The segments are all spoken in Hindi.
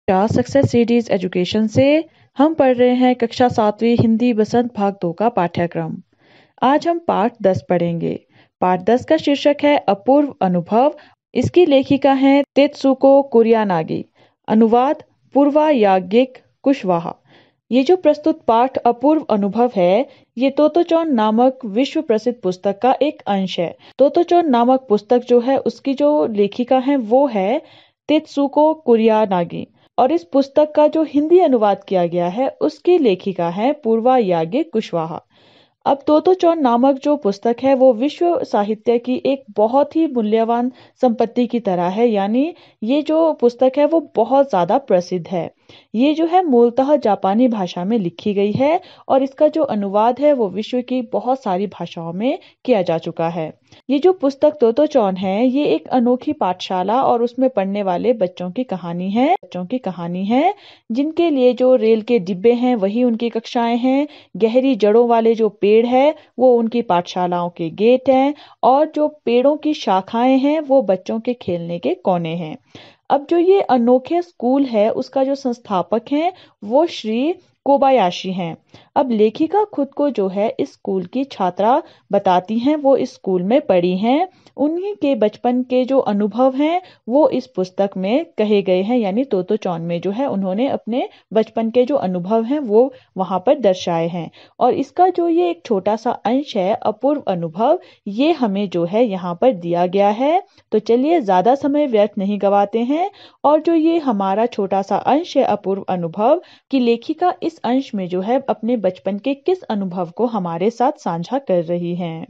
सक्सेस सीरीज एजुकेशन से हम पढ़ रहे हैं कक्षा 7वीं हिंदी बसंत भाग 2 का पाठ्यक्रम। आज हम पाठ 10 पढ़ेंगे। पाठ 10 का शीर्षक है अपूर्व अनुभव। इसकी लेखिका हैं तेत्सुको कुरियानागी। अनुवाद पूर्वा याज्ञिक कुशवाहा। ये जो प्रस्तुत पाठ अपूर्व अनुभव है, ये तोतोचौन नामक विश्व प्रसिद्ध पुस्तक का एक अंश है। तोतोचौन नामक पुस्तक जो है, उसकी जो लेखिका है वो है तेत्सुको कुरियानागी, और इस पुस्तक का जो हिंदी अनुवाद किया गया है उसकी लेखिका है पूर्वा याज्ञिक कुशवाहा। अब तोतोचौन नामक जो पुस्तक है वो विश्व साहित्य की एक बहुत ही मूल्यवान संपत्ति की तरह है, यानी ये जो पुस्तक है वो बहुत ज्यादा प्रसिद्ध है। ये जो है मूलतः जापानी भाषा में लिखी गई है और इसका जो अनुवाद है वो विश्व की बहुत सारी भाषाओं में किया जा चुका है। ये जो पुस्तक तोतोचौन है, ये एक अनोखी पाठशाला और उसमें पढ़ने वाले बच्चों की कहानी है जिनके लिए जो रेल के डिब्बे हैं वही उनकी कक्षाएं हैं, गहरी जड़ों वाले जो पेड़ है वो उनकी पाठशालाओं के गेट हैं, और जो पेड़ों की शाखाएं हैं वो बच्चों के खेलने के कोने हैं। अब जो ये अनोखे स्कूल है उसका जो संस्थापक हैं वो श्री कोबायाशी हैं। अब लेखिका खुद को जो है इस स्कूल की छात्रा बताती हैं, वो इस स्कूल में पढ़ी हैं। उन्हीं के बचपन के जो अनुभव हैं वो इस पुस्तक में कहे गए हैं, यानी तोतोचौन में जो है उन्होंने अपने बचपन के जो अनुभव हैं वो वहां पर दर्शाए हैं। और इसका जो ये एक छोटा सा अंश है अपूर्व अनुभव, ये हमें जो है यहाँ पर दिया गया है। तो चलिए ज्यादा समय व्यर्थ नहीं गवाते हैं, और जो ये हमारा छोटा सा अंश है अपूर्व अनुभव की लेखिका इस अंश में जो है अपने बचपन के किस अनुभव को हमारे साथ साझा कर रही हैं।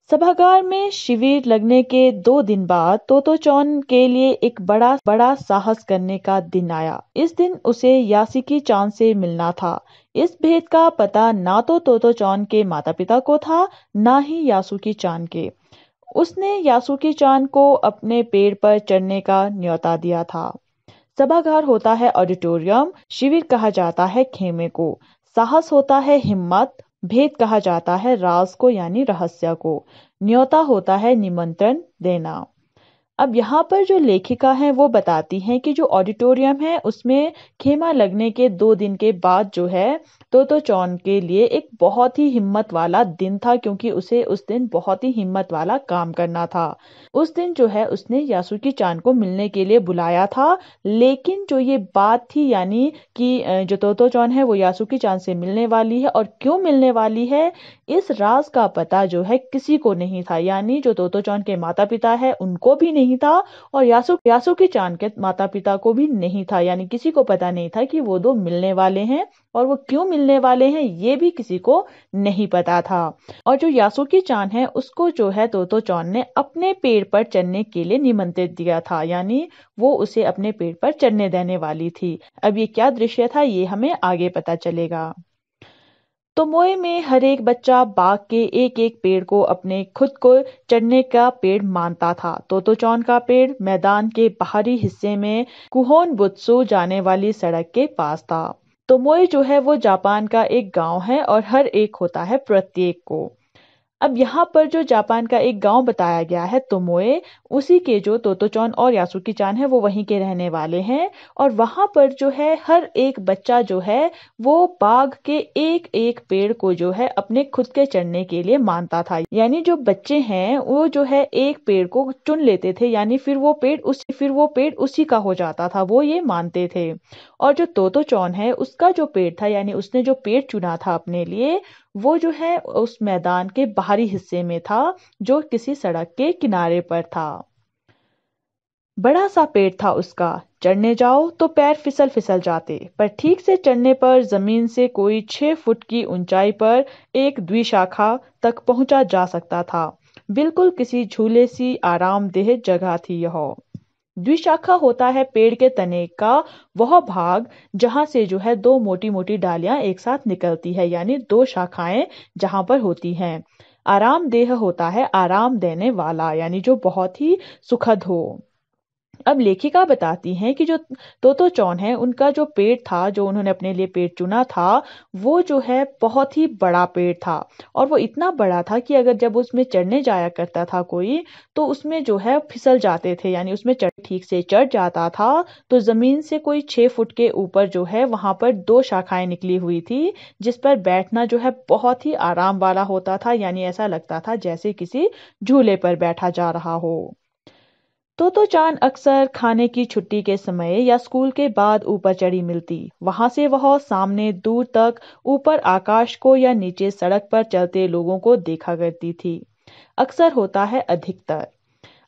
सभागार में शिविर लगने के 2 दिन बाद तोतोचौन के लिए एक बड़ा बड़ा साहस करने का दिन आया। इस दिन उसे यासुकी चान से मिलना था। इस भेद का पता ना तो तोतोचौन के माता पिता को था, ना ही यासुकी चान के। उसने यासुकी चान को अपने पेड़ पर चढ़ने का न्योता दिया था। सभागार होता है ऑडिटोरियम, शिविर कहा जाता है खेमे को, साहस होता है हिम्मत, भेद कहा जाता है राज को यानी रहस्य को, न्योता होता है निमंत्रण देना। अब यहाँ पर जो लेखिका है वो बताती हैं कि जो ऑडिटोरियम है उसमें खेमा लगने के 2 दिन के बाद जो है तोतोचौन के लिए एक बहुत ही हिम्मत वाला दिन था, क्योंकि उसे उस दिन बहुत ही हिम्मत वाला काम करना था। उस दिन जो है उसने यासुकी चान को मिलने के लिए बुलाया था, लेकिन जो ये बात थी यानी कि जो तोतोचौन है वो यासुकी चान से मिलने वाली है, और क्यों मिलने वाली है इस राज का पता जो है किसी को नहीं था। यानी जो तोतोचौन के माता पिता है उनको भी नहीं था, और यासुकी चान के माता पिता को भी नहीं था, यानी किसी को पता नहीं था कि वो 2 मिलने वाले हैं, और वो क्यों मिलने वाले हैं ये भी किसी को नहीं पता था। और जो यासुकी चान है उसको जो है तोतोचौन ने अपने पेड़ पर चढ़ने के लिए निमंत्रित दिया था, यानी वो उसे अपने पेड़ पर चढ़ने देने वाली थी। अब ये क्या दृश्य था ये हमें आगे पता चलेगा। तोमोए में हर एक बच्चा बाग के एक एक पेड़ को अपने खुद को चढ़ने का पेड़ मानता था। तोतोचौन का पेड़ मैदान के बाहरी हिस्से में कुहोन बुत्सु जाने वाली सड़क के पास था। तोमोए जो है वो जापान का एक गांव है और हर एक होता है प्रत्येक को। अब यहाँ पर जो जापान का एक गांव बताया गया है तोमोए, उसी के जो तोतोचौन और यासुकी चान है वो वहीं के रहने वाले हैं। और वहां पर जो है हर एक बच्चा जो है वो बाग के एक एक पेड़ को जो है अपने खुद के चढ़ने के लिए मानता था। यानी जो बच्चे हैं वो जो है एक पेड़ को चुन लेते थे, यानी फिर वो पेड़ उसी का हो जाता था, वो ये मानते थे। और जो तोतोचौन है उसका जो पेड़ था, यानी उसने जो पेड़ चुना था अपने लिए, वो जो है उस मैदान के बाहरी हिस्से में था जो किसी सड़क के किनारे पर था। बड़ा सा पेड़ था उसका, चढ़ने जाओ तो पैर फिसल फिसल जाते, पर ठीक से चढ़ने पर जमीन से कोई 6 फुट की ऊंचाई पर एक द्विशाखा तक पहुंचा जा सकता था। बिल्कुल किसी झूले सी आरामदेह जगह थी यह। द्विशाखा होता है पेड़ के तने का वह भाग जहां से जो है 2 मोटी मोटी डालियां एक साथ निकलती है, यानी 2 शाखाएं जहां पर होती हैं। आरामदेह होता है आराम देने वाला, यानी जो बहुत ही सुखद हो। अब लेखिका बताती हैं कि जो तोतो चौन है उनका जो पेड़ था, जो उन्होंने अपने लिए पेड़ चुना था, वो जो है बहुत ही बड़ा पेड़ था। और वो इतना बड़ा था कि अगर जब उसमें चढ़ने जाया करता था कोई, तो उसमें जो है फिसल जाते थे, यानी उसमें ठीक से चढ़ जाता था तो जमीन से कोई 6 फुट के ऊपर जो है वहां पर 2 शाखाएं निकली हुई थी, जिस पर बैठना जो है बहुत ही आराम वाला होता था, यानी ऐसा लगता था जैसे किसी झूले पर बैठा जा रहा हो। तो चांद अक्सर खाने की छुट्टी के समय या स्कूल के बाद ऊपर चढ़ी मिलती। वहां से वह सामने दूर तक ऊपर आकाश को या नीचे सड़क पर चलते लोगों को देखा करती थी। अक्सर होता है अधिकतर।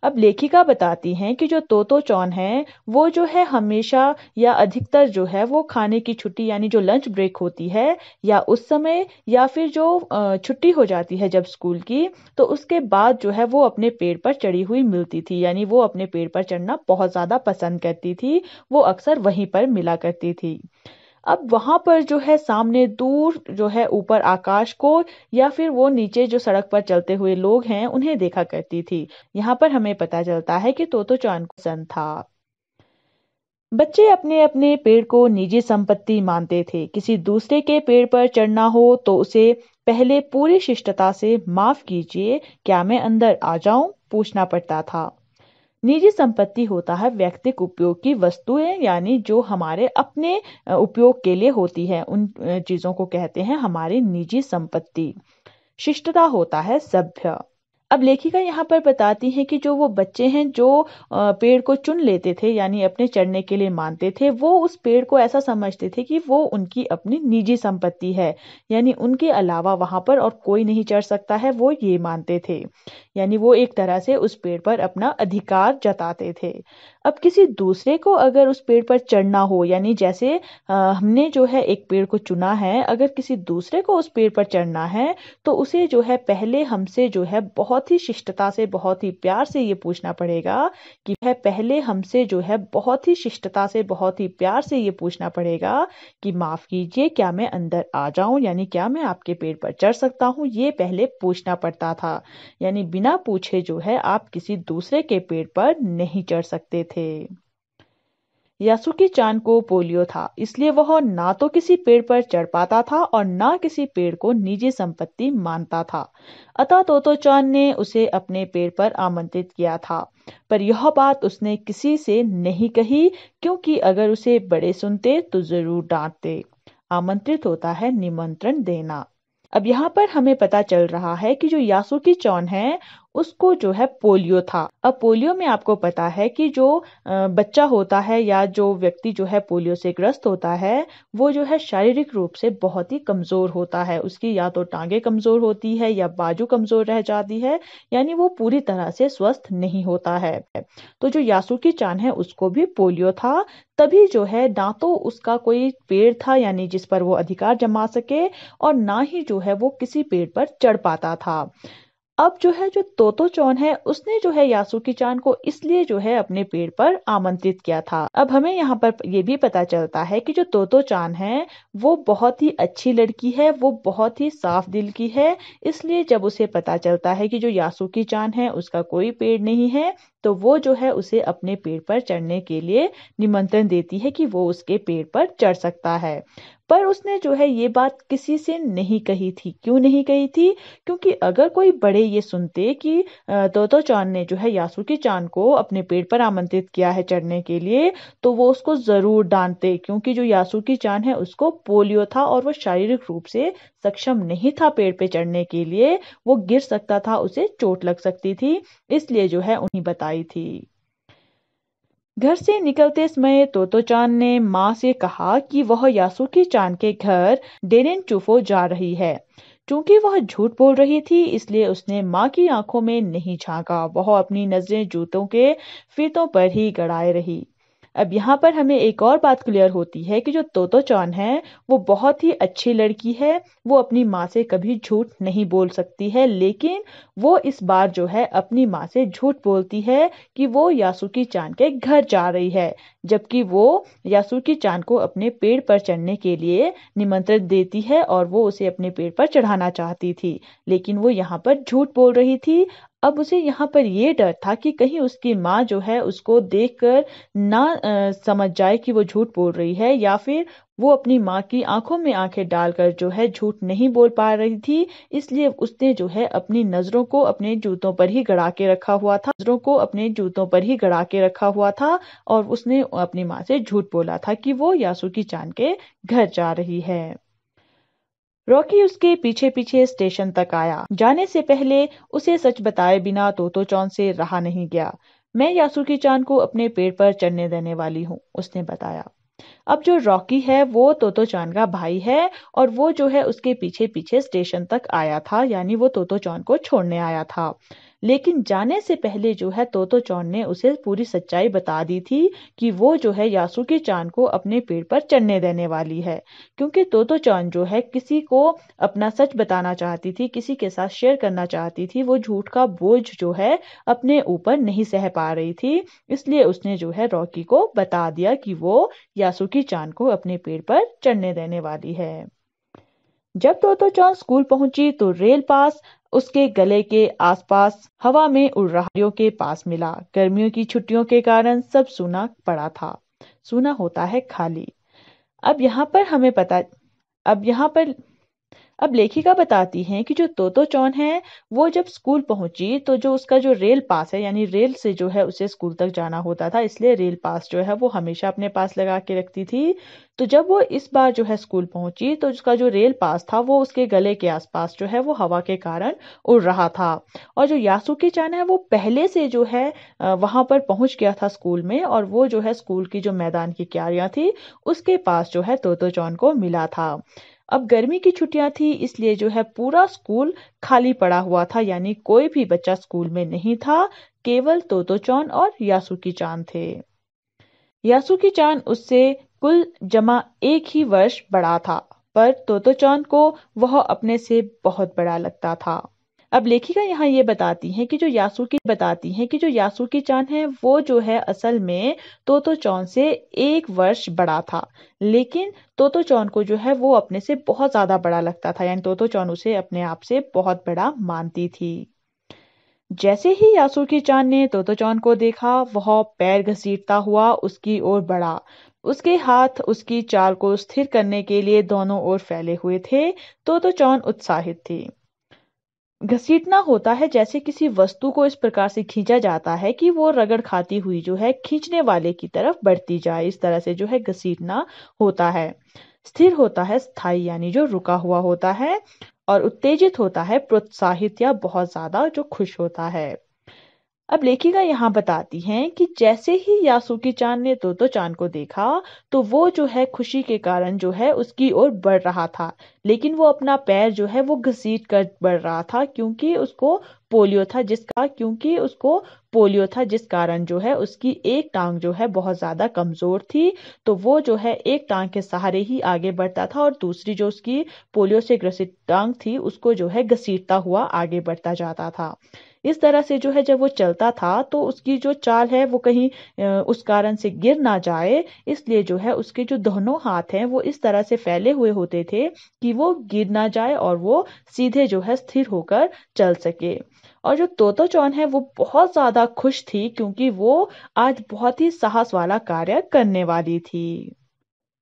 अब लेखिका बताती हैं कि जो तोतो चौन है वो जो है हमेशा या अधिकतर जो है वो खाने की छुट्टी यानी जो लंच ब्रेक होती है या उस समय या फिर जो छुट्टी हो जाती है जब स्कूल की, तो उसके बाद जो है वो अपने पेड़ पर चढ़ी हुई मिलती थी, यानी वो अपने पेड़ पर चढ़ना बहुत ज्यादा पसंद करती थी। वो अक्सर वहीं पर मिला करती थी। अब वहां पर जो है सामने दूर जो है ऊपर आकाश को या फिर वो नीचे जो सड़क पर चलते हुए लोग हैं उन्हें देखा करती थी। यहाँ पर हमें पता चलता है कि तोतो चान को पसंद था। बच्चे अपने अपने पेड़ को निजी संपत्ति मानते थे। किसी दूसरे के पेड़ पर चढ़ना हो तो उसे पहले पूरी शिष्टता से माफ कीजिए, क्या मैं अंदर आ जाऊं पूछना पड़ता था। निजी संपत्ति होता है व्यक्तिगत उपयोग की वस्तुएं, यानी जो हमारे अपने उपयोग के लिए होती है, उन चीजों को कहते हैं हमारी निजी संपत्ति। शिष्टता होता है सभ्य। अब लेखिका यहाँ पर बताती हैं कि जो वो बच्चे हैं जो पेड़ को चुन लेते थे यानी अपने चढ़ने के लिए मानते थे, वो उस पेड़ को ऐसा समझते थे कि वो उनकी अपनी निजी संपत्ति है, यानी उनके अलावा वहां पर और कोई नहीं चढ़ सकता है, वो ये मानते थे। यानी वो एक तरह से उस पेड़ पर अपना अधिकार जताते थे। अब किसी दूसरे को अगर उस पेड़ पर चढ़ना हो, यानी जैसे हमने जो है एक पेड़ को चुना है, अगर किसी दूसरे को उस पेड़ पर चढ़ना है तो उसे जो है पहले हमसे जो है बहुत ही शिष्टता से बहुत ही प्यार से ये पूछना पड़ेगा कि वह पहले हमसे जो है बहुत ही शिष्टता से बहुत ही प्यार से ये पूछना पड़ेगा कि माफ कीजिए, क्या मैं अंदर आ जाऊं, यानी क्या मैं आपके पेड़ पर चढ़ सकता हूं, ये पहले पूछना पड़ता था। यानी बिना पूछे जो है आप किसी दूसरे के पेड़ पर नहीं चढ़ सकते थे। यासुकी चान को पोलियो था, इसलिए वह ना तो किसी पेड़ पर चढ़ पाता था और ना किसी पेड़ को निजी संपत्ति मानता था। अतः तोतो चान ने उसे अपने पेड़ पर आमंत्रित किया था, पर यह बात उसने किसी से नहीं कही, क्योंकि अगर उसे बड़े सुनते तो जरूर डांटते। आमंत्रित होता है निमंत्रण देना। अब यहाँ पर हमें पता चल रहा है कि जो यासुकी चौन है उसको जो है पोलियो था। अब पोलियो में आपको पता है कि जो बच्चा होता है या जो व्यक्ति जो है पोलियो से ग्रस्त होता है, वो जो है शारीरिक रूप से बहुत ही कमजोर होता है। उसकी या तो टांगे कमजोर होती है या बाजू कमजोर रह जाती है, यानी वो पूरी तरह से स्वस्थ नहीं होता है। तो जो यासुकी चान है उसको भी पोलियो था। तभी जो है ना तो उसका कोई पेड़ था यानी जिस पर वो अधिकार जमा सके, और ना ही जो है वो किसी पेड़ पर चढ़ पाता था। अब जो है जो तोतो चौन है उसने जो है यासुकी चान को इसलिए जो है अपने पेड़ पर आमंत्रित किया था। अब हमें यहाँ पर ये भी पता चलता है कि जो तोतो चान है वो बहुत ही अच्छी लड़की है, वो बहुत ही साफ दिल की है। इसलिए जब उसे पता चलता है कि जो यासुकी चान है उसका कोई पेड़ नहीं है, तो वो जो है उसे अपने पेड़ पर चढ़ने के लिए निमंत्रण देती है कि वो उसके पेड़ पर चढ़ सकता है। पर उसने जो है ये बात किसी से नहीं कही थी। क्यों नहीं कही थी? क्योंकि अगर कोई बड़े ये सुनते कि तोतो चान ने जो है यासुकी चान को अपने पेड़ पर आमंत्रित किया है चढ़ने के लिए, तो वो उसको जरूर डांटते, क्योंकि जो यासुकी चान है उसको पोलियो था और वो शारीरिक रूप से सक्षम नहीं था पेड़ पे चढ़ने के लिए। वो गिर सकता था, उसे चोट लग सकती थी, इसलिए जो है उन्हीं बताई थी। घर से निकलते समय तोतो चान ने माँ से कहा कि वह यासुकी चान के घर डेरेन चुफो जा रही है। चूंकि वह झूठ बोल रही थी, इसलिए उसने माँ की आंखों में नहीं झांका। वह अपनी नजरें जूतों के फीतों पर ही गड़ाए रही। अब यहाँ पर हमें एक और बात क्लियर होती है कि जो तोतो चान है वो बहुत ही अच्छी लड़की है। वो अपनी माँ से कभी झूठ नहीं बोल सकती है, लेकिन वो इस बार जो है अपनी माँ से झूठ बोलती है कि वो यासुकी चान के घर जा रही है, जबकि वो यासुकी चान को अपने पेड़ पर चढ़ने के लिए निमंत्रण देती है और वो उसे अपने पेड़ पर चढ़ाना चाहती थी, लेकिन वो यहाँ पर झूठ बोल रही थी। अब उसे यहाँ पर ये डर था कि कहीं उसकी माँ जो है उसको देखकर ना समझ जाए कि वो झूठ बोल रही है, या फिर वो अपनी माँ की आंखों में आंखें डालकर जो है झूठ नहीं बोल पा रही थी। इसलिए उसने जो है अपनी नजरों को अपने जूतों पर ही गड़ा के रखा हुआ था, और उसने अपनी माँ से झूठ बोला था कि वो यासुकी चान के घर जा रही है। रॉकी उसके पीछे पीछे स्टेशन तक आया। जाने से पहले उसे सच बताए बिना तोतो चान से रहा नहीं गया। मैं यासुकी चान को अपने पेड़ पर चढ़ने देने वाली हूँ, उसने बताया। अब जो रॉकी है वो तोतो चान का भाई है, और वो जो है उसके पीछे पीछे स्टेशन तक आया था, यानी वो तोतो चान को छोड़ने आया था। लेकिन जाने से पहले जो है तोतो चान ने उसे पूरी सच्चाई बता दी थी कि वो जो है यासुकी चान को अपने पेड़ पर चढ़ने देने वाली है, क्योंकि तोतो चान जो है किसी को अपना सच बताना चाहती थी, किसी के साथ शेयर करना चाहती थी। वो झूठ का बोझ जो है अपने ऊपर नहीं सह पा रही थी, इसलिए उसने जो है रॉकी को बता दिया कि वो यासुकी चान को अपने पेड़ पर चढ़ने देने वाली है। जब तोतो चान स्कूल पहुंची तो रेल पास उसके गले के आसपास हवा में उड़ रहा के पास मिला। गर्मियों की छुट्टियों के कारण सब सूना पड़ा था। सूना होता है खाली। अब यहाँ पर हमें पता अब यहाँ पर अब लेखिका बताती हैं कि जो तोतो चान है वो जब स्कूल पहुंची तो जो उसका जो रेल पास है, यानी रेल से जो है उसे स्कूल तक जाना होता था, इसलिए रेल पास जो है वो हमेशा अपने पास लगा के रखती थी। तो जब वो इस बार जो है स्कूल पहुंची तो उसका जो रेल पास था वो उसके गले के आसपास जो है वो हवा के कारण उड़ रहा था। और जो यासुकी चान है वो पहले से जो है वहां पर पहुंच गया था स्कूल में, और वो जो है स्कूल की जो मैदान की क्यारियां थी उसके पास जो है तोतो चान को मिला था। अब गर्मी की छुट्टियां थी, इसलिए जो है पूरा स्कूल खाली पड़ा हुआ था, यानी कोई भी बच्चा स्कूल में नहीं था। केवल तोतो चान और यासुकी चान थे। यासुकी चान उससे कुल जमा एक ही वर्ष बड़ा था, पर तोतो चान को वह अपने से बहुत बड़ा लगता था। अब लेखिका यहाँ ये बताती हैं कि जो यासुकी चान है वो जो है असल में तोतो चान से एक वर्ष बड़ा था, लेकिन तोतो चान को जो है वो अपने से बहुत ज्यादा बड़ा लगता था, यानी तोतो चान उसे अपने आप से बहुत बड़ा मानती थी। जैसे ही यासुकी चान ने तोतो चान को देखा, वह पैर घसीटता हुआ उसकी ओर बढ़ा। उसके हाथ उसकी चाल को स्थिर करने के लिए दोनों ओर फैले हुए थे। तोतो चान उत्साहित थी। घसीटना होता है जैसे किसी वस्तु को इस प्रकार से खींचा जाता है कि वो रगड़ खाती हुई जो है खींचने वाले की तरफ बढ़ती जाए, इस तरह से जो है घसीटना होता है। स्थिर होता है स्थायी, यानी जो रुका हुआ होता है, और उत्तेजित होता है प्रोत्साहित या बहुत ज्यादा जो खुश होता है। अब लेखिका यहाँ बताती हैं कि जैसे ही यासुकी चान ने तोतो चान को देखा तो वो जो है खुशी के कारण जो है उसकी ओर बढ़ रहा था, लेकिन वो अपना पैर जो है वो घसीट कर बढ़ रहा था, क्योंकि उसको पोलियो था, जिस कारण जो है उसकी एक टांग जो है बहुत ज्यादा कमजोर थी। तो वो जो है एक टांग के सहारे ही आगे बढ़ता था, और दूसरी जो उसकी पोलियो से ग्रसित टांग थी उसको जो है घसीटता हुआ आगे बढ़ता जाता था। इस तरह से जो है जब वो चलता था तो उसकी जो चाल है वो कहीं उस कारण से गिर ना जाए, इसलिए जो है उसके जो दोनों हाथ हैं वो इस तरह से फैले हुए होते थे कि वो गिर ना जाए और वो सीधे जो है स्थिर होकर चल सके। और जो तोतो चान है वो बहुत ज्यादा खुश थी, क्योंकि वो आज बहुत ही साहस वाला कार्य करने वाली थी।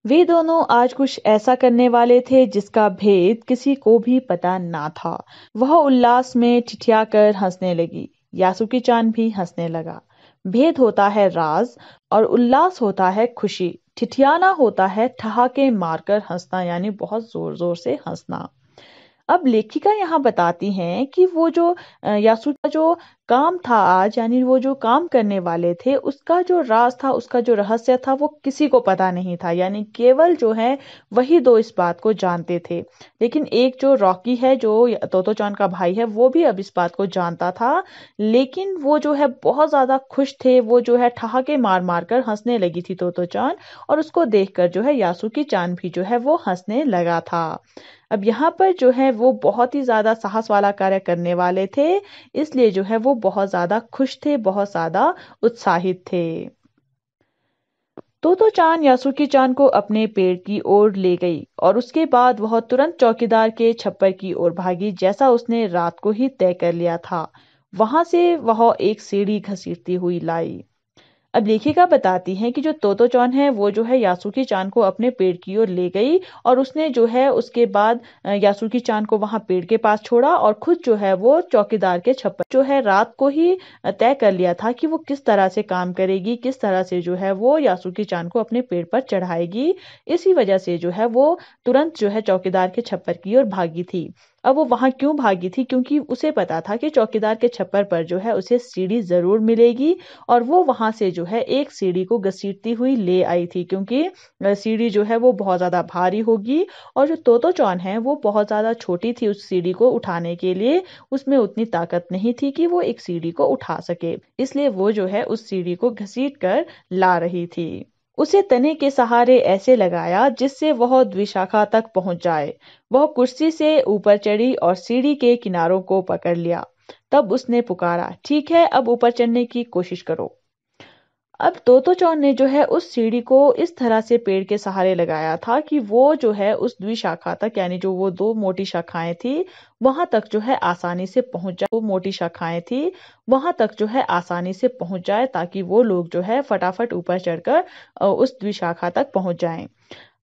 वे दोनों आज कुछ ऐसा करने वाले थे जिसका भेद किसी को भी पता ना था। वह उल्लास में ठिठियाकर हंसने लगी। यासुकी चान भी हंसने लगा। भेद होता है राज, और उल्लास होता है खुशी। ठिठियाना होता है ठहाके मारकर हंसना, यानी बहुत जोर जोर से हंसना। अब लेखिका यहाँ बताती हैं कि वो जो यासु का जो काम था आज, यानी वो जो काम करने वाले थे उसका जो राज था, उसका जो रहस्य था वो किसी को पता नहीं था, यानी केवल जो है वही दो इस बात को जानते थे। लेकिन एक जो रॉकी है, जो तोतो चान का भाई है, वो भी अब इस बात को जानता था, लेकिन वो जो है बहुत ज्यादा खुश थे। वो जो है ठहाके मार मार कर हंसने लगी थी तोतो चान, और उसको देखकर जो है यासुकी चान भी जो है वो हंसने लगा था। अब यहाँ पर जो है वो बहुत ही ज्यादा साहस वाला कार्य करने वाले थे, इसलिए जो है वो बहुत ज्यादा खुश थे, बहुत ज्यादा उत्साहित थे। तोतो चान यासुकी चान को अपने पेड़ की ओर ले गई, और उसके बाद वह तुरंत चौकीदार के छप्पर की ओर भागी, जैसा उसने रात को ही तय कर लिया था। वहां से वह एक सीढ़ी घसीटती हुई लाई। अब लेखिका बताती हैं कि जो तोतो चान है वो जो है यासुकी चान को अपने पेड़ की ओर ले गई और उसने जो है उसके बाद यासुकी चान को वहां पेड़ के पास छोड़ा और खुद जो है वो चौकीदार के छप्पर जो है रात को ही तय कर लिया था कि वो किस तरह से काम करेगी, किस तरह से जो है वो यासुकी चान को अपने पेड़ पर चढ़ाएगी। इसी वजह से जो है वो तुरंत जो है चौकीदार के छप्पर की ओर भागी थी। अब वो वहां क्यों भागी थी? क्योंकि उसे पता था कि चौकीदार के छप्पर पर जो है उसे सीढ़ी जरूर मिलेगी और वो वहां से जो है एक सीढ़ी को घसीटती हुई ले आई थी, क्योंकि सीढ़ी जो है वो बहुत ज्यादा भारी होगी और जो तोतो चान है वो बहुत ज्यादा छोटी थी उस सीढ़ी को उठाने के लिए। उसमें उतनी ताकत नहीं थी कि वो एक सीढ़ी को उठा सके, इसलिए वो जो है उस सीढ़ी को घसीट कर ला रही थी। उसे तने के सहारे ऐसे लगाया जिससे वह द्विशाखा तक पहुंच जाए। वह कुर्सी से ऊपर चढ़ी और सीढ़ी के किनारों को पकड़ लिया। तब उसने पुकारा, ठीक है, अब ऊपर चढ़ने की कोशिश करो। अब तोतो चान ने जो है उस सीढ़ी को इस तरह से पेड़ के सहारे लगाया था कि वो जो है उस द्विशाखा तक, यानी जो वो दो मोटी शाखाएं थी वहां तक जो है आसानी से पहुंच जाए। वो मोटी शाखाएं थी वहां तक जो है आसानी से पहुंच जाए, ताकि वो लोग जो है फटाफट ऊपर चढ़कर उस द्विशाखा तक पहुंच जाएं।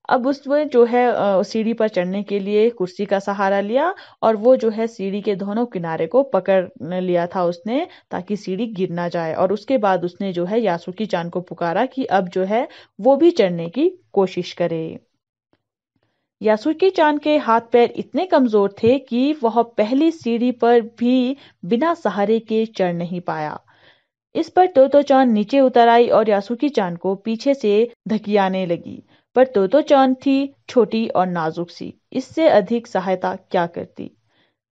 अब उसमें जो है सीढ़ी पर चढ़ने के लिए कुर्सी का सहारा लिया और वो जो है सीढ़ी के दोनों किनारे को पकड़ लिया था उसने, ताकि सीढ़ी गिर ना जाए। और उसके बाद उसने जो है यासुकी चान को पुकारा कि अब जो है वो भी चढ़ने की कोशिश करे। यासुकी चान के हाथ पैर इतने कमजोर थे कि वह पहली सीढ़ी पर भी बिना सहारे के चढ़ नहीं पाया। इस पर तोतो चान नीचे उतर आई और यासुकी चान को पीछे से धकियाने लगी। पर तोतो चान थी छोटी और नाजुक सी, इससे अधिक सहायता क्या करती।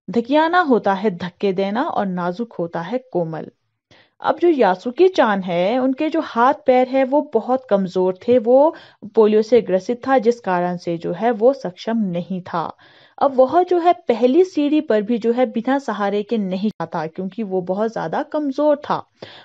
धकियाना होता है धक्के देना और नाजुक होता है कोमल। अब जो यासुकी चान है उनके जो हाथ पैर है वो बहुत कमजोर थे। वो पोलियो से ग्रसित था, जिस कारण से जो है वो सक्षम नहीं था। अब वह जो है पहली सीढ़ी पर भी जो है बिना सहारे के नहीं था, क्योंकि वो बहुत ज्यादा कमजोर था।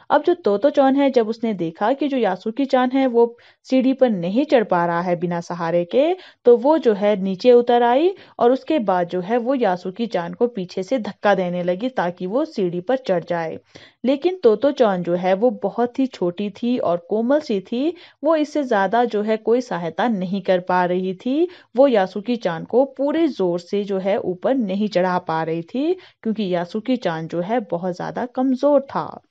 अब जो तोतो चान है, जब उसने देखा कि जो यासुकी चान है वो सीढ़ी पर नहीं चढ़ पा रहा है बिना सहारे के, तो वो जो है नीचे उतर आई और उसके बाद जो है वो यासुकी चान को पीछे से धक्का देने लगी ताकि वो सीढ़ी पर चढ़ जाए। लेकिन तोतो चान जो है वो बहुत ही छोटी थी और कोमल सी थी। वो इससे ज्यादा जो है कोई सहायता नहीं कर पा रही थी। वो यासुकी चान को पूरे जोर से जो है ऊपर नहीं चढ़ा पा रही थी, क्योंकि यासुकी चान जो है बहुत ज्यादा कमजोर था।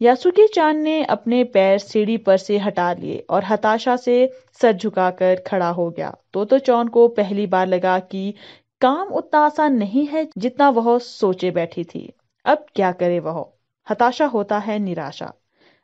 यासुकी चान ने अपने पैर सीढ़ी पर से हटा लिए और हताशा से सर झुकाकर खड़ा हो गया। तोतो चान को पहली बार लगा कि काम उतना आसान नहीं है जितना वह सोचे बैठी थी। अब क्या करे वह? हताशा होता है निराशा।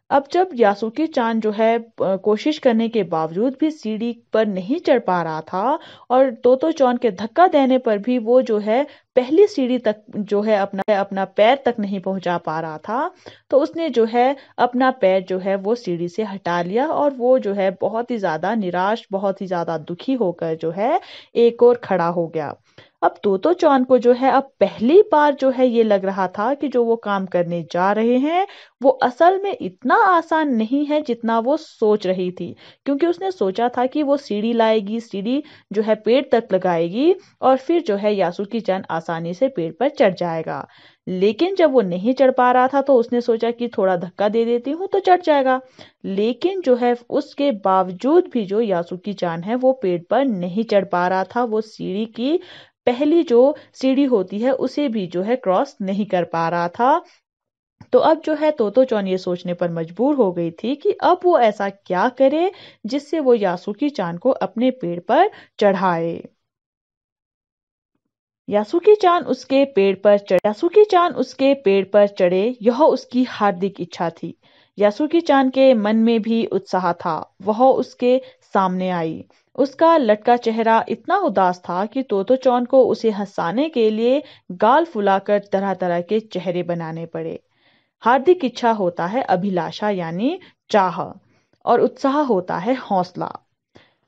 अब जब यासुकी चान जो है कोशिश करने के बावजूद भी सीढ़ी पर नहीं चढ़ पा रहा था और तोतो चान के धक्का देने पर भी वो जो है पहली सीढ़ी तक जो है अपना पैर तक नहीं पहुंचा पा रहा था, तो उसने जो है अपना पैर जो है वो सीढ़ी से हटा लिया और वो जो है बहुत ही ज्यादा निराश, बहुत ही ज्यादा दुखी होकर जो है एक और खड़ा हो गया। अब तोतो चान को जो है अब पहली बार जो है ये लग रहा था कि जो वो काम करने जा रहे हैं वो असल में इतना आसान नहीं है जितना वो सोच रही थी। क्योंकि उसने सोचा था कि वो सीढ़ी लाएगी, सीढ़ी जो है पेड़ तक लगाएगी और फिर जो है यासुकी चान आसानी से पेड़ पर चढ़ जाएगा। लेकिन जब वो नहीं चढ़ पा रहा था तो उसने सोचा कि थोड़ा धक्का दे देती हूँ तो चढ़ जाएगा। लेकिन जो है उसके बावजूद भी जो यासुकी चान है वो पेड़ पर नहीं चढ़ पा रहा था। वो सीढ़ी की पहली जो सीढ़ी होती है उसे भी जो है क्रॉस नहीं कर पा रहा था। तो अब जो है तोतो चान ये सोचने पर मजबूर हो गई थी कि अब वो ऐसा क्या करे जिससे वो यासुकी चान को अपने पेड़ पर चढ़ाए। यासुकी चान उसके पेड़ पर चढ़े, यह उसकी हार्दिक इच्छा थी। यासुकी चान के मन में भी उत्साह था। वह उसके सामने आई। उसका लटका चेहरा इतना उदास था कि तोतो चान को उसे हंसाने के लिए गाल फुलाकर तरह तरह के चेहरे बनाने पड़े। हार्दिक इच्छा होता है अभिलाषा यानी चाह, और उत्साह होता है हौसला।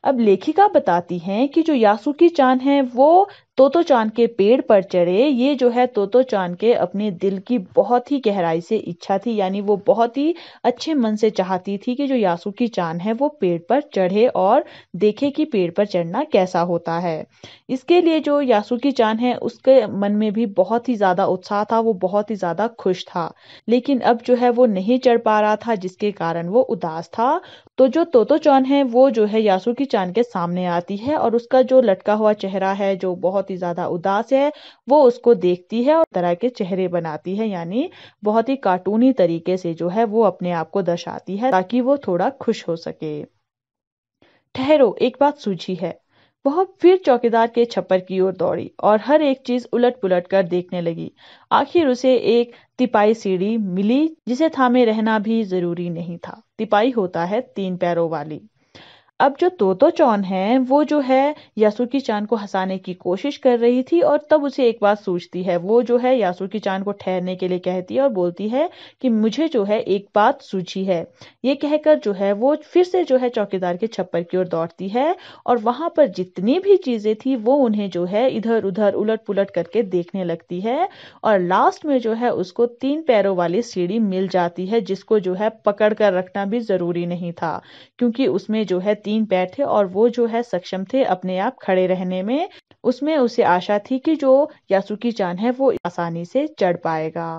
अब लेखिका बताती हैं कि जो यासुकी चान है वो तोतो चान के पेड़ पर चढ़े। ये जो है तोतो चान के अपने दिल की बहुत ही गहराई से इच्छा थी, यानी वो बहुत ही अच्छे मन से चाहती थी कि जो यासुकी चान है वो पेड़ पर चढ़े और देखे कि पेड़ पर चढ़ना कैसा होता है। इसके लिए जो यासुकी चान है उसके मन में भी बहुत ही ज्यादा उत्साह था, वो बहुत ही ज्यादा खुश था। लेकिन अब जो है वो नहीं चढ़ पा रहा था, जिसके कारण वो उदास था। तो जो तोतो चान है वो जो है यासुकी चान के सामने आती है और उसका जो लटका हुआ चेहरा है जो बहुत ही ज्यादा उदास है, वो उसको देखती है और तरह के चेहरे बनाती है, यानी बहुत ही कार्टूनी तरीके से जो है वो अपने आप को दर्शाती है ताकि वो थोड़ा खुश हो सके। ठहरो, एक बात सूझी है। वह फिर चौकीदार के छप्पर की ओर दौड़ी और हर एक चीज उलट पुलट कर देखने लगी। आखिर उसे एक तिपाई सीढ़ी मिली जिसे थामे रहना भी जरूरी नहीं था। तिपाई होता है 3 पैरों वाली। अब जो तोतो चान है वो जो है यासुकी चान को हंसाने की कोशिश कर रही थी और तब उसे एक बात सूझती है। वो जो है यासुकी चान को ठहरने के लिए कहती है और बोलती है कि मुझे जो है एक बात सूझी है। ये कहकर जो है वो फिर से जो है चौकीदार के छप्पर की ओर दौड़ती है और वहां पर जितनी भी चीजें थी वो उन्हें जो है इधर उधर उलट पुलट करके देखने लगती है। और लास्ट में जो है उसको 3 पैरों वाली सीढ़ी मिल जाती है, जिसको जो है पकड़ कर रखना भी जरूरी नहीं था, क्योंकि उसमें जो है 3 पैर थे और वो जो है सक्षम थे अपने आप खड़े रहने में। उसमें उसे आशा थी कि जो यासुकी चान है वो आसानी से चढ़ पाएगा।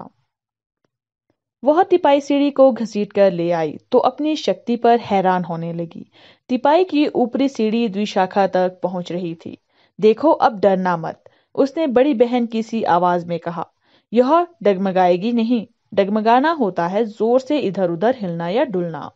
वह तिपाई सीढ़ी को घसीट कर ले आई तो अपनी शक्ति पर हैरान होने लगी। तिपाई की ऊपरी सीढ़ी द्विशाखा तक पहुंच रही थी। देखो, अब डरना मत, उसने बड़ी बहन की सी आवाज में कहा। यह डगमगाएगी नहीं। डगमगाना होता है जोर से इधर उधर हिलना या डुलना।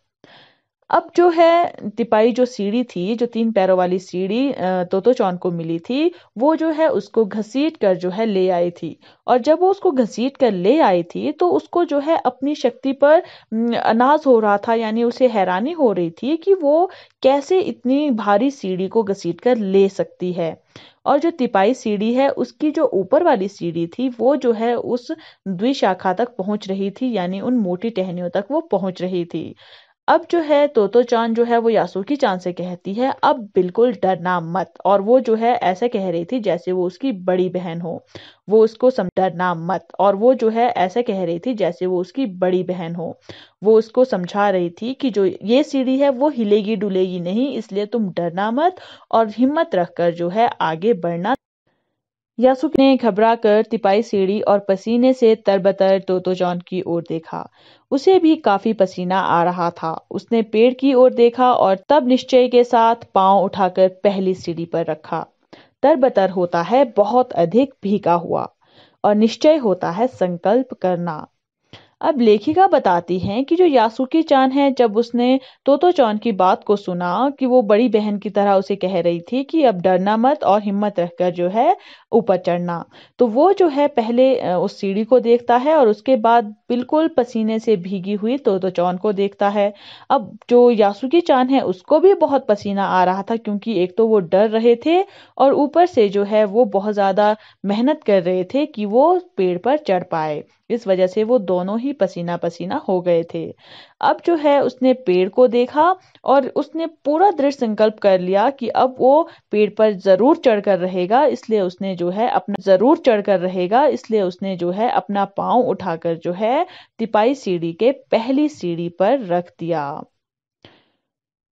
अब जो है तिपाई जो सीढ़ी थी, जो 3 पैरों वाली सीढ़ी तोतो चान को मिली थी, वो जो है उसको घसीट कर जो है ले आई थी। और जब वो उसको घसीट कर ले आई थी तो उसको जो है अपनी शक्ति पर नाज हो रहा था, यानी उसे हैरानी हो रही थी कि वो कैसे इतनी भारी सीढ़ी को घसीट कर ले सकती है। और जो तिपाई सीढ़ी है उसकी जो ऊपर वाली सीढ़ी थी वो जो है उस द्विशाखा तक पहुंच रही थी, यानी उन मोटी टहनियों तक वो पहुंच रही थी। अब जो है तोतो चान जो है वो यासुकी चान से कहती है अब बिल्कुल डरना मत। और वो जो है ऐसे कह रही थी जैसे वो उसकी बड़ी बहन हो। वो उसको डरना मत, और वो जो है ऐसे कह रही थी जैसे वो उसकी बड़ी बहन हो। वो उसको समझा रही थी कि जो ये सीढ़ी है वो हिलेगी डुलेगी नहीं, इसलिए तुम डरना मत और हिम्मत रखकर जो है आगे बढ़ना। यासुके ने घबरा कर तिपाई सीढ़ी और पसीने से तरबतर तोतो चान की ओर देखा। उसे भी काफी पसीना आ रहा था। उसने पेड़ की ओर देखा और तब निश्चय के साथ पांव उठाकर पहली सीढ़ी पर रखा। तरबतर होता है बहुत अधिक भीगा हुआ और निश्चय होता है संकल्प करना। अब लेखिका बताती हैं कि जो यासुकी चान है, जब उसने तोतो चान की बात को सुना कि वो बड़ी बहन की तरह उसे कह रही थी कि अब डरना मत और हिम्मत रखकर जो है ऊपर चढ़ना, तो वो जो है पहले उस सीढ़ी को देखता है और उसके बाद बिल्कुल पसीने से भीगी हुई तोतो चान को देखता है। अब जो यासुकी चान है उसको भी बहुत पसीना आ रहा था, क्योंकि एक तो वो डर रहे थे और ऊपर से जो है वो बहुत ज्यादा मेहनत कर रहे थे कि वो पेड़ पर चढ़ पाए। इस वजह से वो दोनों ही पसीना पसीना हो गए थे। अब जो है उसने पेड़ को देखा और उसने पूरा दृढ़ संकल्प कर लिया कि अब वो पेड़ पर जरूर चढ़कर रहेगा, इसलिए उसने जो है अपना पांव उठाकर जो है तिपाई सीढ़ी के पहली सीढ़ी पर रख दिया।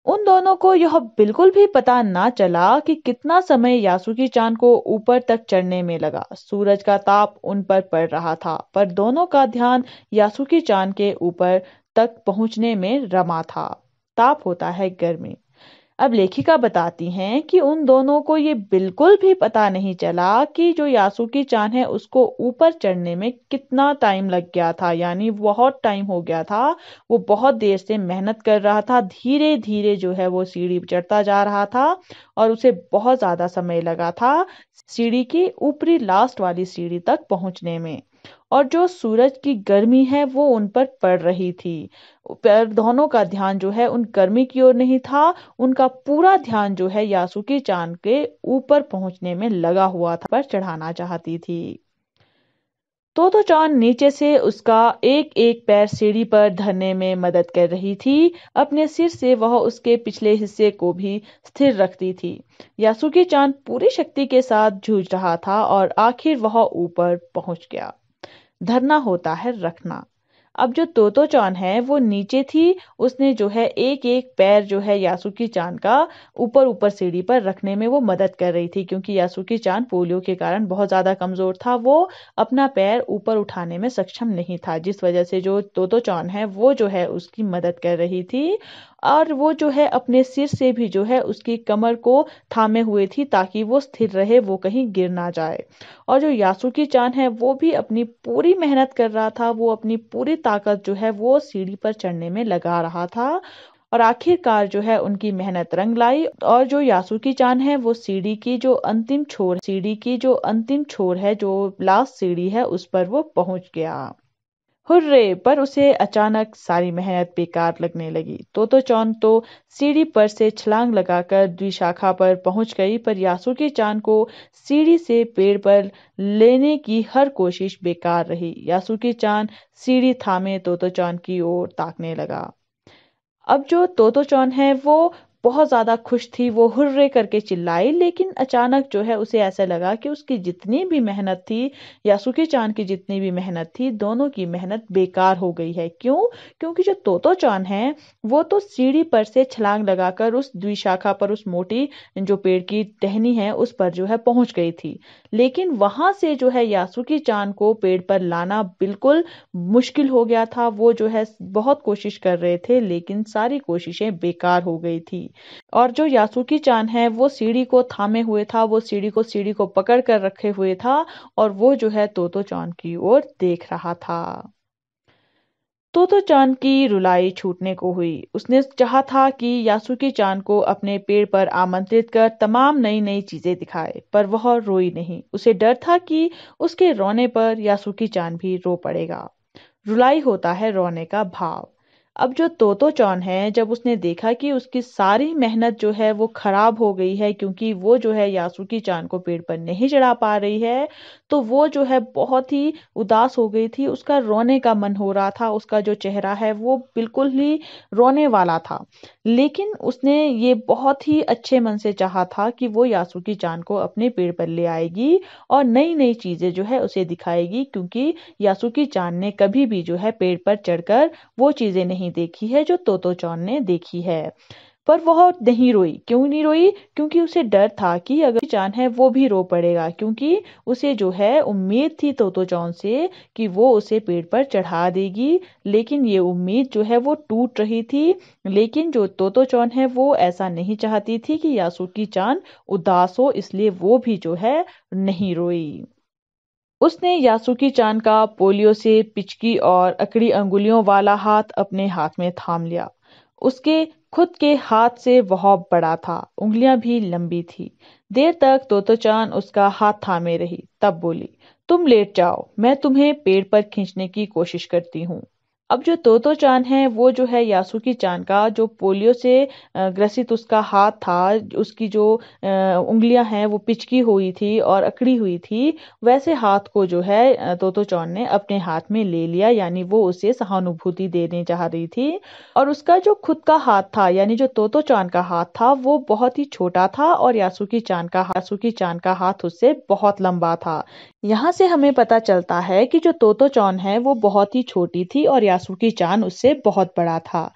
उन दोनों को यह बिल्कुल भी पता ना चला कि कितना समय यासुकी चान को ऊपर तक चढ़ने में लगा। सूरज का ताप उन पर पड़ रहा था, पर दोनों का ध्यान यासुकी चान के ऊपर तक पहुंचने में रमा था। ताप होता है गर्मी। अब लेखिका बताती हैं कि उन दोनों को ये बिल्कुल भी पता नहीं चला कि जो यासुकी चान है उसको ऊपर चढ़ने में कितना टाइम लग गया था, यानी बहुत टाइम हो गया था। वो बहुत देर से मेहनत कर रहा था, धीरे धीरे जो है वो सीढ़ी चढ़ता जा रहा था और उसे बहुत ज्यादा समय लगा था सीढ़ी की ऊपरी लास्ट वाली सीढ़ी तक पहुंचने में। और जो सूरज की गर्मी है वो उन पर पड़ रही थी, पर दोनों का ध्यान जो है उन गर्मी की ओर नहीं था। उनका पूरा ध्यान जो है यासुकी चान के ऊपर पहुंचने में लगा हुआ था, पर चढ़ाना चाहती थी। तोतो चान नीचे से उसका एक एक पैर सीढ़ी पर धरने में मदद कर रही थी। अपने सिर से वह उसके पिछले हिस्से को भी स्थिर रखती थी। यासुकी चान पूरी शक्ति के साथ जूझ रहा था और आखिर वह ऊपर पहुंच गया। धरना होता है रखना। अब जो तोतो चान है वो नीचे थी। उसने जो है एक एक पैर जो है यासुकी चान का ऊपर ऊपर सीढ़ी पर रखने में वो मदद कर रही थी, क्योंकि यासुकी चान पोलियो के कारण बहुत ज्यादा कमजोर था। वो अपना पैर ऊपर उठाने में सक्षम नहीं था, जिस वजह से जो तोतो चान है वो जो है उसकी मदद कर रही थी। और वो जो है अपने सिर से भी जो है उसकी कमर को थामे हुए थी, ताकि वो स्थिर रहे, वो कहीं गिर ना जाए। और जो यासुकी चान है वो भी अपनी पूरी मेहनत कर रहा था। वो अपनी पूरी ताकत जो है वो सीढ़ी पर चढ़ने में लगा रहा था। और आखिरकार जो है उनकी मेहनत रंग लाई, और जो यासुकी चान है वो सीढ़ी की जो अंतिम छोर है, जो लास्ट सीढ़ी है, उस पर वो पहुंच गया। हुर्रे! पर उसे अचानक सारी मेहनत बेकार लगने लगी। तोतो चान तो सीढ़ी पर से छलांग लगाकर द्विशाखा पर पहुंच गई, पर यासुकी चान को सीढ़ी से पेड़ पर लेने की हर कोशिश बेकार रही। यासुकी चान सीढ़ी थामे तोतो चान की ओर ताकने लगा। अब जो तोतो चान है वो बहुत ज्यादा खुश थी। वो हुर्रे करके चिल्लाई, लेकिन अचानक जो है उसे ऐसा लगा कि उसकी जितनी भी मेहनत थी, यासुकी चान की जितनी भी मेहनत थी, दोनों की मेहनत बेकार हो गई है। क्यों? क्योंकि जो तोतो चान है वो तो सीढ़ी पर से छलांग लगाकर उस द्विशाखा पर, उस मोटी जो पेड़ की टहनी है उस पर जो है पहुंच गई थी। लेकिन वहां से जो है यासुकी चान को पेड़ पर लाना बिल्कुल मुश्किल हो गया था। वो जो है बहुत कोशिश कर रहे थे, लेकिन सारी कोशिशें बेकार हो गई थी। और जो यासुकी चान है वो सीढ़ी को थामे हुए था। वो सीढ़ी को पकड़ कर रखे हुए था, और वो जो है तोतो चान की ओर देख रहा था। तोतो चान की रुलाई छूटने को हुई। उसने चाहा था कि यासुकी चान को अपने पेड़ पर आमंत्रित कर तमाम नई नई चीजें दिखाए, पर वह रोई नहीं। उसे डर था कि उसके रोने पर यासुकी चान भी रो पड़ेगा। रुलाई होता है रोने का भाव। अब जो तोतो चान है, जब उसने देखा कि उसकी सारी मेहनत जो है वो खराब हो गई है, क्योंकि वो जो है यासुकी चान को पेड़ पर नहीं चढ़ा पा रही है, तो वो जो है बहुत ही उदास हो गई थी। उसका रोने का मन हो रहा था। उसका जो चेहरा है वो बिल्कुल ही रोने वाला था। लेकिन उसने ये बहुत ही अच्छे मन से चाहा था कि वो यासुकी चान को अपने पेड़ पर ले आएगी और नई नई चीजें जो है उसे दिखाएगी, क्योंकि यासुकी चान ने कभी भी जो है पेड़ पर चढ़कर वो चीजें नहीं देखी है जो तोतो चान ने देखी है। पर वह नहीं रोई। क्यों नहीं रोई? क्योंकि उसे डर था कि अगर चान है वो भी रो पड़ेगा, क्योंकि उसे जो है उम्मीद थी तोतो चान से कि वो उसे पेड़ पर चढ़ा देगी। लेकिन ये उम्मीद जो है वो टूट रही थी। लेकिन जो तोतो चान है वो ऐसा नहीं चाहती थी कि यासुकी चान उदास हो, इसलिए वो भी जो है नहीं रोई। उसने यासुकी चान का पोलियो से पिचकी और अकड़ी अंगुलियों वाला हाथ अपने हाथ में थाम लिया। उसके खुद के हाथ से वह बड़ा था, उंगलियां भी लंबी थी। देर तक तोतोचान उसका हाथ थामे रही, तब बोली, तुम लेट जाओ, मैं तुम्हें पेड़ पर खींचने की कोशिश करती हूँ। अब जो तोतो चान है वो जो है यासुकी चान का जो पोलियो से ग्रसित उसका हाथ था, उसकी जो उंगलियां हैं वो पिचकी हुई थी और अकड़ी हुई थी, वैसे हाथ को जो है तोतो चान ने अपने हाथ में ले लिया, यानी वो उसे सहानुभूति देने चाह रही थी। और उसका जो खुद का हाथ था, यानी जो तोतो चान का हाथ था, वो बहुत ही छोटा था, और यासुकी चान का हाथ उससे बहुत लंबा था। यहाँ से हमें पता चलता है कि जो तोतो चान है वो बहुत ही छोटी थी और यासुकी चान उससे बहुत बड़ा था।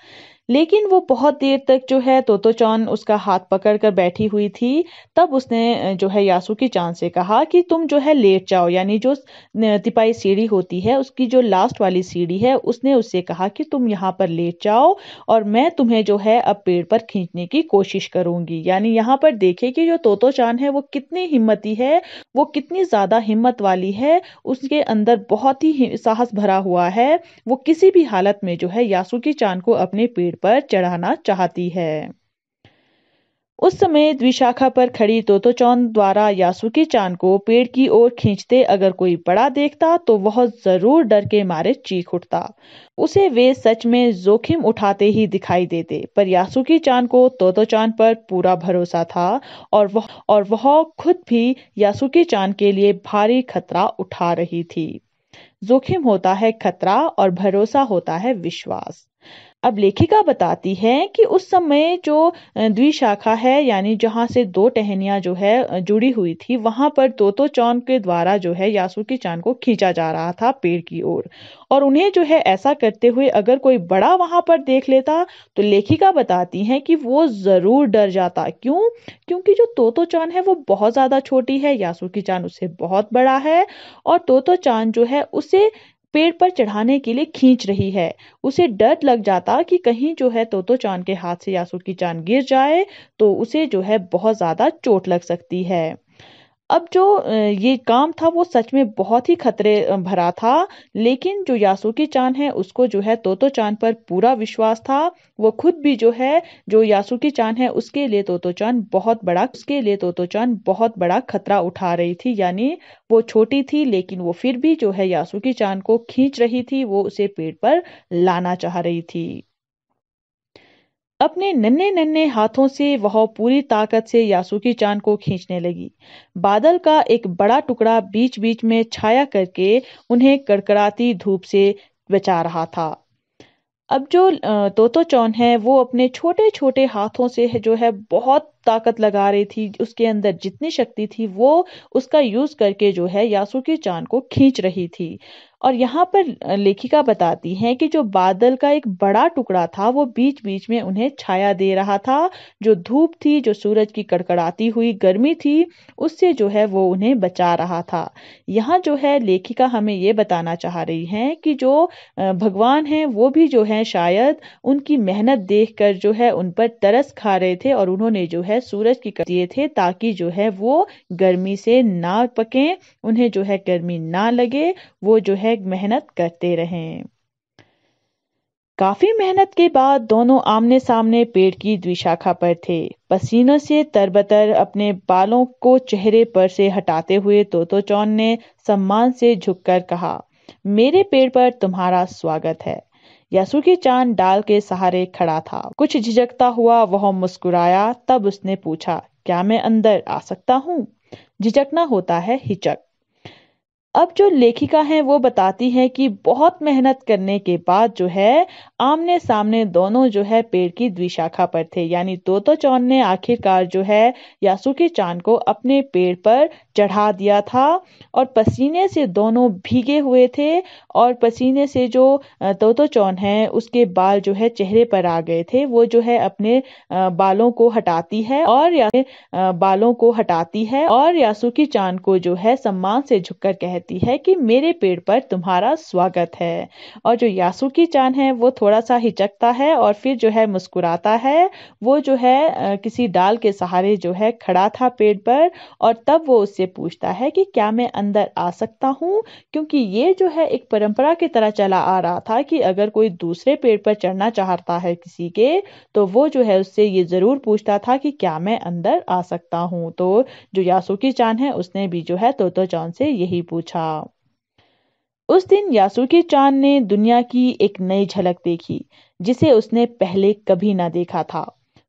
लेकिन वो बहुत देर तक जो है तोतो चान उसका हाथ पकड़ कर बैठी हुई थी। तब उसने जो है यासुकी चान से कहा कि तुम जो है लेट जाओ, यानी जो तिपाई सीढ़ी होती है उसकी जो लास्ट वाली सीढ़ी है, उसने उससे कहा कि तुम यहाँ पर लेट जाओ और मैं तुम्हें जो है अब पेड़ पर खींचने की कोशिश करूंगी। यानी यहाँ पर देखिए कि जो तोतो चान है वो कितनी हिम्मती है, वो कितनी ज्यादा हिम्मत वाली है। उसके अंदर बहुत ही साहस भरा हुआ है। वो किसी भी हालत में जो है यासुकी चान को अपने पेड़ पर चढ़ाना चाहती है। उस समय द्विशाखा पर खड़ी तोतोचान द्वारा यासुकी चान को पेड़ की ओर खींचते अगर कोई बड़ा देखता तो वह जरूर डर के मारे चीख उठता। उसे वे सच में जोखिम उठाते ही दिखाई देते, पर यासुकी चान को तोतोचान पर पूरा भरोसा था, और वह खुद भी यासुकी चान के लिए भारी खतरा उठा रही थी। जोखिम होता है खतरा और भरोसा होता है विश्वास। अब लेखिका बताती है कि उस समय जो द्विशाखा है यानी जहां से दो टहनियां जो है जुड़ी हुई थी, वहां पर तोतो चान के द्वारा जो है यासुकी चान को खींचा जा रहा था पेड़ की ओर। और उन्हें जो है ऐसा करते हुए अगर कोई बड़ा वहां पर देख लेता तो लेखिका बताती हैं कि वो जरूर डर जाता। क्यों? क्योंकि जो तोतो चान है वो बहुत ज्यादा छोटी है, यासुकी चान उससे बहुत बड़ा है और तोतो चान जो है उसे पेड़ पर चढ़ाने के लिए खींच रही है। उसे डर लग जाता कि कहीं जो है तोतो चान के हाथ से यासुकी चान गिर जाए तो उसे जो है बहुत ज्यादा चोट लग सकती है। अब जो ये काम था वो सच में बहुत ही खतरे भरा था, लेकिन जो यासुकी चान है उसको जो है तोतो चान पर पूरा विश्वास था। वो खुद भी जो है, जो यासुकी चान है उसके लिए तोतो चान बहुत बड़ा खतरा उठा रही थी। यानी वो छोटी थी लेकिन वो फिर भी जो है यासुकी चान को खींच रही थी, वो उसे पेड़ पर लाना चाह रही थी। अपने नन्हे नन्हे हाथों से वह पूरी ताकत से यासुकी चान को खींचने लगी। बादल का एक बड़ा टुकड़ा बीच बीच में छाया करके उन्हें कड़कड़ाती धूप से बचा रहा था। अब जो तोतो चान है वो अपने छोटे छोटे हाथों से जो है बहुत ताकत लगा रही थी। उसके अंदर जितनी शक्ति थी वो उसका यूज करके जो है यासुकी चान को खींच रही थी। और यहाँ पर लेखिका बताती है कि जो बादल का एक बड़ा टुकड़ा था वो बीच बीच में उन्हें छाया दे रहा था। जो धूप थी, जो सूरज की कड़कड़ाती हुई गर्मी थी, उससे जो है वो उन्हें बचा रहा था। यहाँ जो है लेखिका हमें ये बताना चाह रही है कि जो भगवान है वो भी जो है शायद उनकी मेहनत देखकर जो है उन पर तरस खा रहे थे और उन्होंने जो है सूरज की कर दिए थे ताकि जो है वो गर्मी से ना पके, उन्हें जो है गर्मी ना लगे, वो जो है मेहनत करते रहें। काफी मेहनत के बाद दोनों आमने सामने पेड़ की द्विशाखा पर थे। पसीनों से तरबतर अपने बालों को चेहरे पर से हटाते हुए तोतो चान ने सम्मान से झुककर कहा, मेरे पेड़ पर तुम्हारा स्वागत है। यासुकी चान डाल के सहारे खड़ा था। कुछ झिझकता हुआ वह मुस्कुराया। तब उसने पूछा, क्या मैं अंदर आ सकता हूँ? झिझकना होता है हिचक। अब जो लेखिका है वो बताती है कि बहुत मेहनत करने के बाद जो है आमने सामने दोनों जो है पेड़ की द्विशाखा पर थे। यानी तोतो चान ने आखिरकार जो है यासुकी चान को अपने पेड़ पर चढ़ा दिया था। और पसीने से दोनों भीगे हुए थे और पसीने से जो तोतो चान है उसके बाल जो है चेहरे पर आ गए थे। वो जो है अपने बालों को हटाती है और यासुकी चान को जो है सम्मान से झुककर कहती है कि मेरे पेड़ पर तुम्हारा स्वागत है। और जो यासुकी चान है वो थोड़ा सा हिचकता है और फिर जो है मुस्कुराता है। वो जो है किसी डाल के सहारे जो है खड़ा था पेड़ पर और तब वो उससे पूछता है कि क्या मैं अंदर आ सकता हूँ? क्योंकि ये जो है एक परंपरा की तरह चला आ रहा था कि अगर कोई दूसरे पेड़ पर चढ़ना चाहता है किसी के, तो वो जो है उससे ये जरूर पूछता था कि क्या मैं अंदर आ सकता हूँ। तो जो यासुकी चान है उसने भी जो है तोतो चान से यही पूछा। उस दिन यासुकी चान ने दुनिया की एक नई झलक देखी जिसे उसने पहले कभी ना देखा था।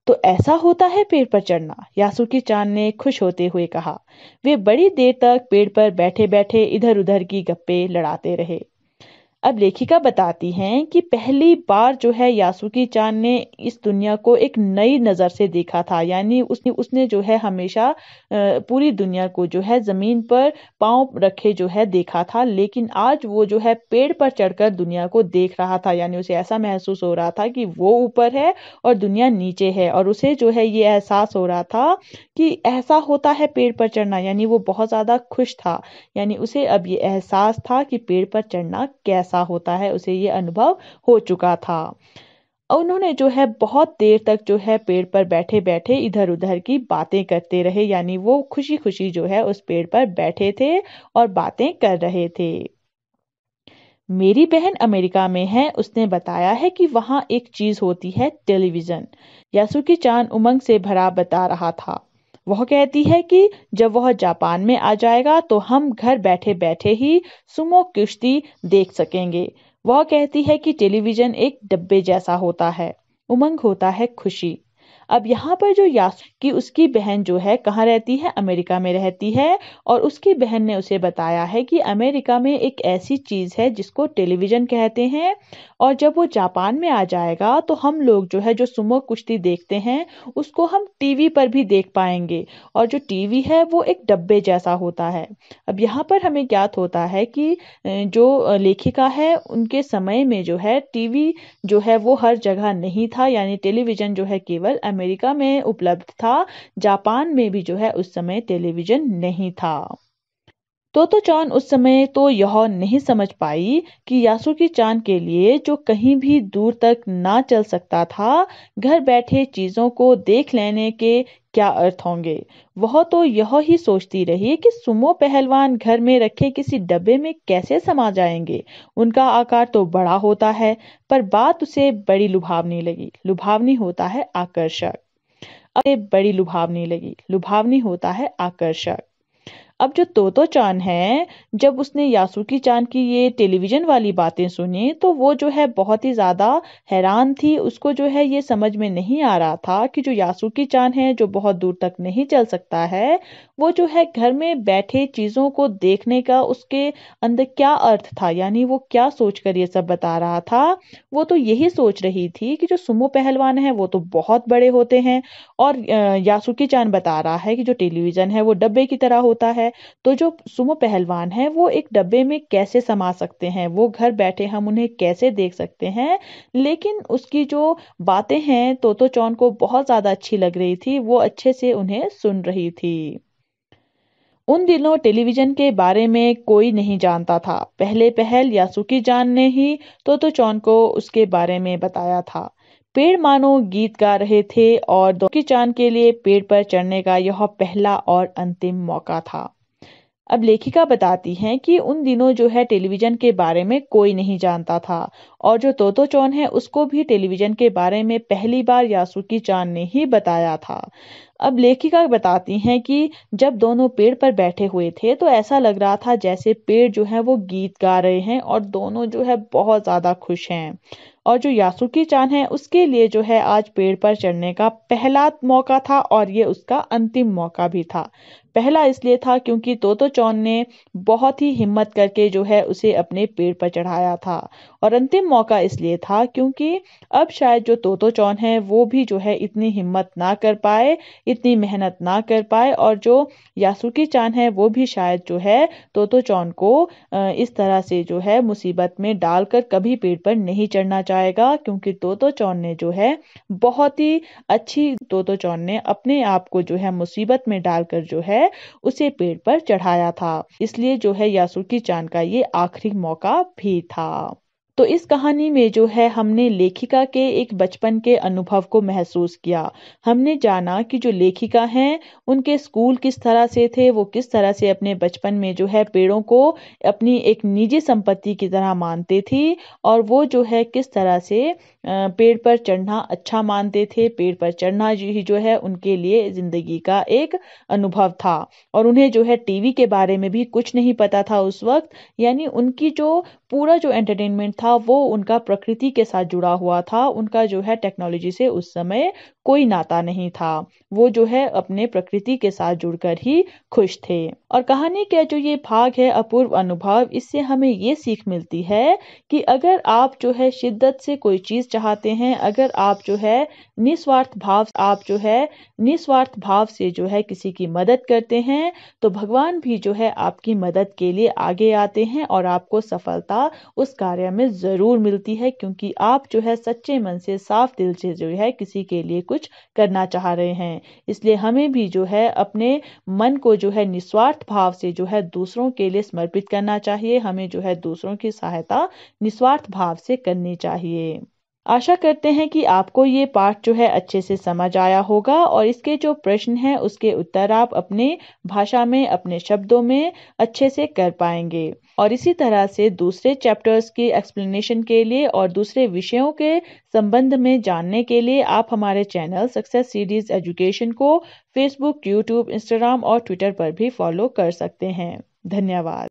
तो ऐसा होता है पेड़ पर चढ़ना, यासुकी चान ने खुश होते हुए कहा। वे बड़ी देर तक पेड़ पर बैठे बैठे इधर उधर की गप्पे लड़ाते रहे। अब लेखिका बताती हैं कि पहली बार जो है यासुकी चान ने इस दुनिया को एक नई नजर से देखा था। यानी उसने जो है हमेशा पूरी दुनिया को जो है जमीन पर पांव रखे जो है देखा था, लेकिन आज वो जो है पेड़ पर चढ़कर दुनिया को देख रहा था। यानी उसे ऐसा महसूस हो रहा था कि वो ऊपर है और दुनिया नीचे है और उसे जो है ये एहसास हो रहा था कि ऐसा होता है पेड़ पर चढ़ना। यानी वो बहुत ज्यादा खुश था। यानी उसे अब ये एहसास था कि पेड़ पर चढ़ना कैसा होता है, उसे ये अनुभव हो चुका था। उन्होंने जो है बहुत देर तक जो है पेड़ पर बैठे बैठे इधर उधर की बातें करते रहे। यानी वो खुशी खुशी जो है उस पेड़ पर बैठे थे और बातें कर रहे थे। मेरी बहन अमेरिका में है, उसने बताया है कि वहां एक चीज होती है, टेलीविजन। यासुकी चान उमंग से भरा बता रहा था। वह कहती है कि जब वह जापान में आ जाएगा तो हम घर बैठे बैठे ही सुमो कुश्ती देख सकेंगे। वह कहती है कि टेलीविजन एक डब्बे जैसा होता है। उमंग होता है खुशी। अब यहाँ पर जो यासु की उसकी बहन जो है कहाँ रहती है, अमेरिका में रहती है। और उसकी बहन ने उसे बताया है कि अमेरिका में एक ऐसी चीज है जिसको टेलीविजन कहते हैं, और जब वो जापान में आ जाएगा तो हम लोग जो है जो सुमो कुश्ती देखते हैं उसको हम टीवी पर भी देख पाएंगे। और जो टीवी है वो एक डब्बे जैसा होता है। अब यहाँ पर हमें ज्ञात होता है कि जो लेखिका है उनके समय में जो है टीवी जो है वो हर जगह नहीं था, यानी टेलीविजन जो है केवल अमेरिका में उपलब्ध था। जापान में भी जो है उस समय टेलीविजन नहीं था। तोतो चान उस समय तो यह नहीं समझ पाई कि यासुकी चान के लिए जो कहीं भी दूर तक ना चल सकता था, घर बैठे चीजों को देख लेने के क्या अर्थ होंगे। वह तो यह ही सोचती रही कि सुमो पहलवान घर में रखे किसी डब्बे में कैसे समा जाएंगे। उनका आकार तो बड़ा होता है, पर बात उसे बड़ी लुभावनी लगी। लुभावनी होता है आकर्षक। अब बड़ी लुभावनी लगी। लुभावनी होता है आकर्षक। अब जो तोतो चान है, जब उसने यासुकी चान की ये टेलीविजन वाली बातें सुनी तो वो जो है बहुत ही ज्यादा हैरान थी। उसको जो है ये समझ में नहीं आ रहा था कि जो यासुकी चान है जो बहुत दूर तक नहीं चल सकता है, वो जो है घर में बैठे चीजों को देखने का उसके अंदर क्या अर्थ था, यानी वो क्या सोचकर ये सब बता रहा था। वो तो यही सोच रही थी कि जो सुमो पहलवान है वो तो बहुत बड़े होते हैं, और यासुकी चान बता रहा है कि जो टेलीविजन है वो डब्बे की तरह होता है। तो जो सुमो पहलवान है वो एक डब्बे में कैसे समा सकते हैं, वो घर बैठे हम उन्हें कैसे देख सकते हैं। लेकिन उसकी जो बातें हैं तोतो चौन को बहुत ज्यादा अच्छी लग रही थी, वो अच्छे से उन्हें सुन रही थी। उन दिनों टेलीविजन के बारे में कोई नहीं जानता था। पहले पहल यासुकी जान ने ही तोतो चौन को उसके बारे में बताया था। पेड़ मानो गीत गा रहे थे और दोकी चान के लिए पेड़ पर चढ़ने का यह पहला और अंतिम मौका था। अब लेखिका बताती हैं कि उन दिनों जो है टेलीविजन के बारे में कोई नहीं जानता था, और जो तोतो चौन है उसको भी टेलीविजन के बारे में पहली बार यासुकी चान ने ही बताया था। अब लेखिका बताती हैं कि जब दोनों पेड़ पर बैठे हुए थे तो ऐसा लग रहा था जैसे पेड़ जो है वो गीत गा रहे हैं और दोनों जो है बहुत ज्यादा खुश हैं। और जो यासुकी चान है उसके लिए जो है आज पेड़ पर चढ़ने का पहला मौका था, और ये उसका अंतिम मौका भी था। पहला इसलिए था क्योंकि तोतो चौन ने बहुत ही हिम्मत करके जो है उसे अपने पेड़ पर चढ़ाया था, और अंतिम मौका इसलिए था क्योंकि अब शायद जो तोतो चौन है वो भी जो है इतनी हिम्मत ना कर पाए, इतनी मेहनत ना कर पाए, और जो यासुकी चान है वो भी शायद जो है तोतो चौन को इस तरह से जो है मुसीबत में डालकर कभी पेड़ पर नहीं चढ़ना चाहेगा, क्योंकि तोतो चौन ने जो है बहुत ही अच्छी तोतो चौन ने अपने आप को जो है मुसीबत में डालकर जो है उसे पेड़ पर चढ़ाया था। इसलिए जो है यासुकी चान का ये आखिरी मौका भी था। तो इस कहानी में जो है हमने लेखिका के एक बचपन के अनुभव को महसूस किया। हमने जाना कि जो लेखिका हैं उनके स्कूल किस तरह से थे, वो किस तरह से अपने बचपन में जो है पेड़ों को अपनी एक निजी संपत्ति की तरह मानते थी, और वो जो है किस तरह से पेड़ पर चढ़ना अच्छा मानते थे। पेड़ पर चढ़ना ही जो है उनके लिए जिंदगी का एक अनुभव था, और उन्हें जो है टीवी के बारे में भी कुछ नहीं पता था उस वक्त। यानी उनकी जो पूरा जो एंटरटेनमेंट था वो उनका प्रकृति के साथ जुड़ा हुआ था। उनका जो है टेक्नोलॉजी से उस समय कोई नाता नहीं था। वो जो है अपने प्रकृति के साथ जुड़कर ही खुश थे। और कहानी का जो ये भाग है अपूर्व अनुभव, इससे हमें ये सीख मिलती है कि अगर आप जो है शिद्दत से कोई चीज चाहते हैं, अगर आप जो है निस्वार्थ भाव से जो है किसी की मदद करते हैं, तो भगवान भी जो है आपकी मदद के लिए आगे आते हैं और आपको सफलता उस कार्य में जरूर मिलती है, क्योंकि आप जो है सच्चे मन से साफ दिल से जो है किसी के लिए कुछ करना चाह रहे हैं। इसलिए हमें भी जो है अपने मन को जो है निस्वार्थ भाव से जो है दूसरों के लिए समर्पित करना चाहिए। हमें जो है दूसरों की सहायता निस्वार्थ भाव से करनी चाहिए। आशा करते हैं कि आपको ये पाठ जो है अच्छे से समझ आया होगा, और इसके जो प्रश्न हैं उसके उत्तर आप अपने भाषा में अपने शब्दों में अच्छे से कर पाएंगे। और इसी तरह से दूसरे चैप्टर्स की एक्सप्लेनेशन के लिए और दूसरे विषयों के संबंध में जानने के लिए आप हमारे चैनल सक्सेस सीरीज एजुकेशन को फेसबुक, यूट्यूब, इंस्टाग्राम और ट्विटर पर भी फॉलो कर सकते हैं। धन्यवाद।